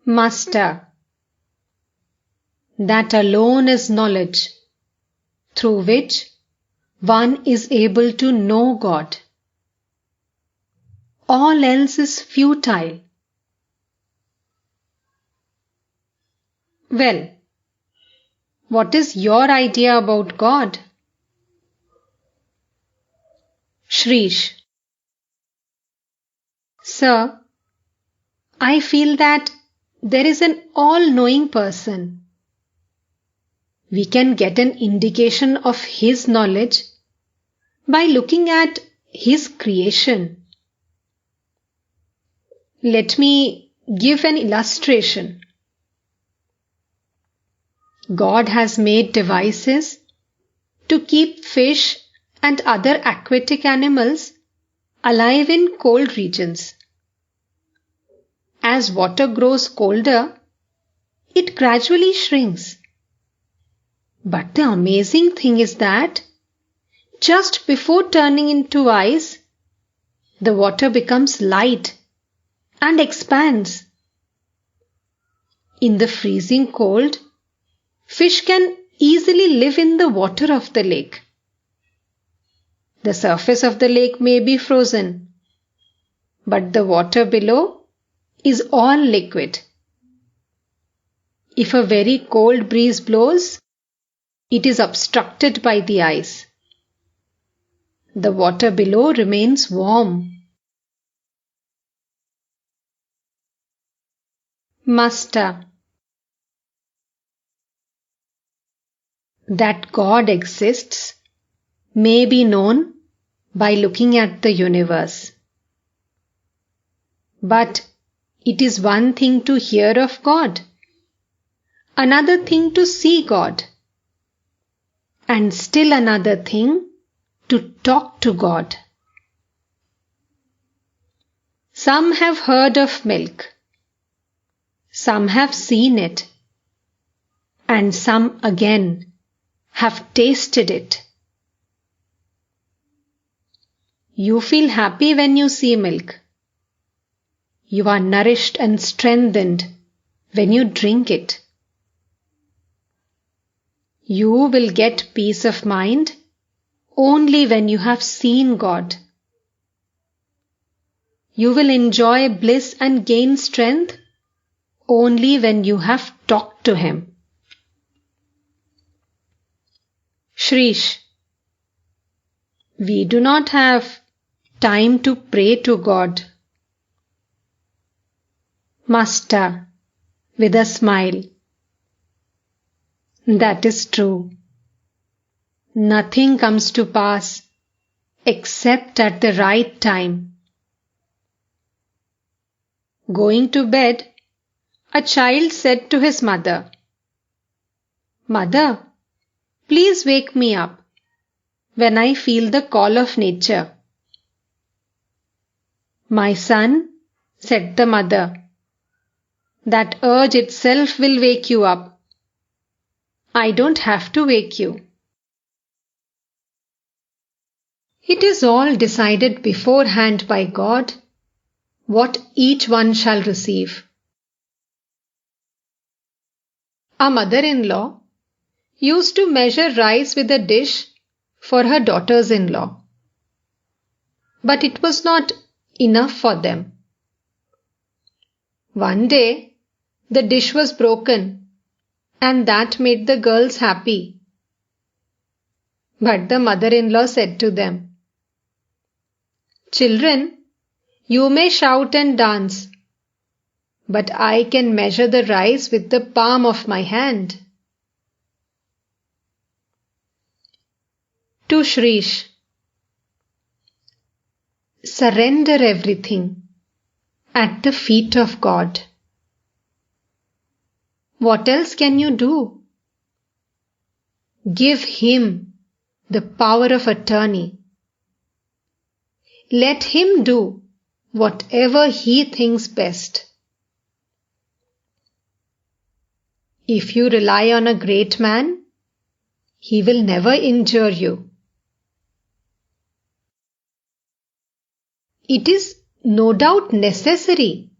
Master. That alone is knowledge, through which one is able to know God. All else is futile. Well, what is your idea about God? Shrish. Sir, I feel that there is an all-knowing person. We can get an indication of his knowledge by looking at his creation. Let me give an illustration. God has made devices to keep fish and other aquatic animals alive in cold regions. As water grows colder, it gradually shrinks. But the amazing thing is that just before turning into ice, the water becomes light and expands. In the freezing cold, fish can easily live in the water of the lake. The surface of the lake may be frozen, but the water below is all liquid. If a very cold breeze blows, it is obstructed by the ice. The water below remains warm. Master. That God exists may be known by looking at the universe. But it is one thing to hear of God, another thing to see God, and still another thing to talk to God. Some have heard of milk, some have seen it, and some again have tasted it. You feel happy when you see milk. You are nourished and strengthened when you drink it. You will get peace of mind only when you have seen God. You will enjoy bliss and gain strength only when you have talked to Him. Shrish. We do not have time to pray to God. Master, with a smile. That is true. Nothing comes to pass except at the right time. Going to bed, a child said to his mother, "Mother, please wake me up when I feel the call of nature." "My son," said the mother, "that urge itself will wake you up. I don't have to wake you." It is all decided beforehand by God what each one shall receive. A mother-in-law used to measure rice with a dish for her daughters-in-law. But it was not enough for them. One day, the dish was broken, and that made the girls happy. But the mother-in-law said to them, "Children, you may shout and dance, but I can measure the rice with the palm of my hand." To Shrish. Surrender everything at the feet of God. What else can you do? Give Him the power of attorney. Let Him do whatever He thinks best. If you rely on a great man, he will never injure you. It is no doubt necessary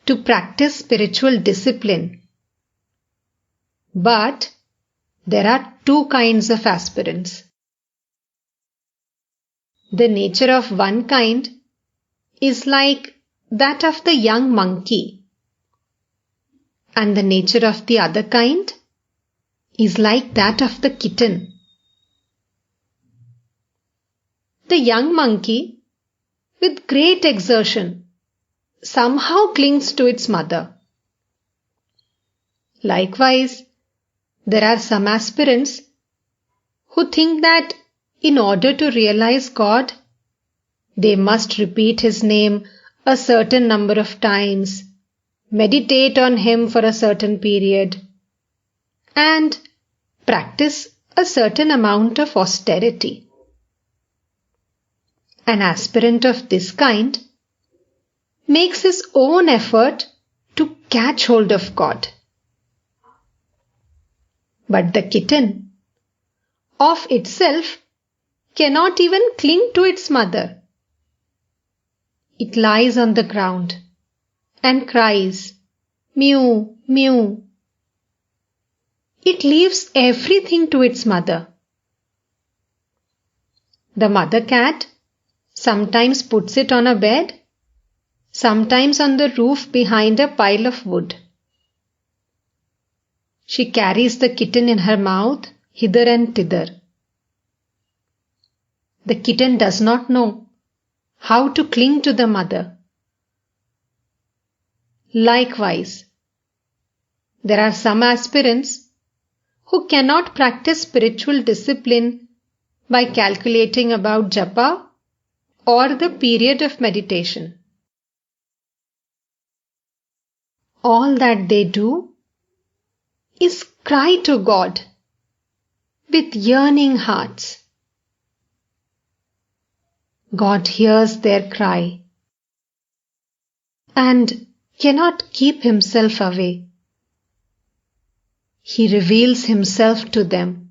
to practice spiritual discipline. But there are two kinds of aspirants. The nature of one kind is like that of the young monkey, and the nature of the other kind is like that of the kitten. The young monkey, with great exertion, somehow clings to its mother. Likewise, there are some aspirants who think that in order to realize God, they must repeat His name a certain number of times, meditate on Him for a certain period, and practice a certain amount of austerity. An aspirant of this kind makes his own effort to catch hold of God. But the kitten, of itself, cannot even cling to its mother. It lies on the ground and cries, mew, mew. It leaves everything to its mother. The mother cat sometimes puts it on a bed, sometimes on the roof behind a pile of wood. She carries the kitten in her mouth hither and thither. The kitten does not know how to cling to the mother. Likewise, there are some aspirants who cannot practice spiritual discipline by calculating about japa or the period of meditation. All that they do is cry to God with yearning hearts. God hears their cry and cannot keep Himself away. He reveals Himself to them